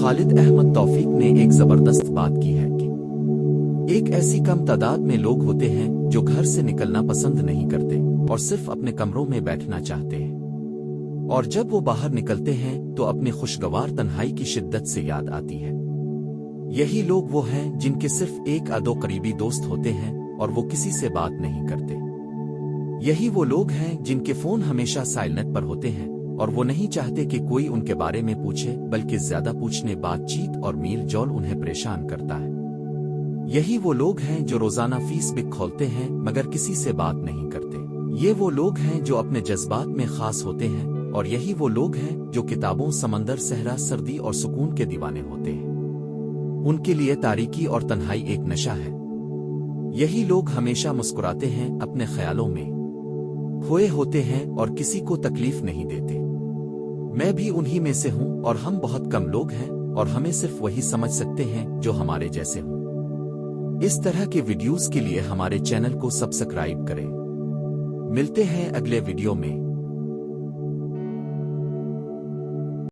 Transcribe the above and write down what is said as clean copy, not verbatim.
खालिद अहमद तौफीक ने एक जबरदस्त बात की है कि एक ऐसी कम तादाद में लोग होते हैं जो घर से निकलना पसंद नहीं करते और सिर्फ अपने कमरों में बैठना चाहते हैं, और जब वो बाहर निकलते हैं तो अपनी खुशगवार तन्हाई की शिद्दत से याद आती है। यही लोग वो हैं जिनके सिर्फ एक या दो करीबी दोस्त होते हैं और वो किसी से बात नहीं करते। यही वो लोग हैं जिनके फोन हमेशा साइलेंट पर होते हैं और वो नहीं चाहते कि कोई उनके बारे में पूछे, बल्कि ज्यादा पूछने बातचीत और मील जौल उन्हें परेशान करता है। यही वो लोग हैं जो रोजाना फेसबुक खोलते हैं मगर किसी से बात नहीं करते। ये वो लोग हैं जो अपने जज्बात में खास होते हैं, और यही वो लोग हैं जो किताबों, समंदर, सहरा, सर्दी और सुकून के दीवाने होते हैं। उनके लिए तारीकी और तन्हाई एक नशा है। यही लोग हमेशा मुस्कुराते हैं, अपने ख्यालों में खोए होते हैं और किसी को तकलीफ नहीं देते। मैं भी उन्हीं में से हूं, और हम बहुत कम लोग हैं और हमें सिर्फ वही समझ सकते हैं जो हमारे जैसे हों। इस तरह के वीडियोस के लिए हमारे चैनल को सब्सक्राइब करें। मिलते हैं अगले वीडियो में।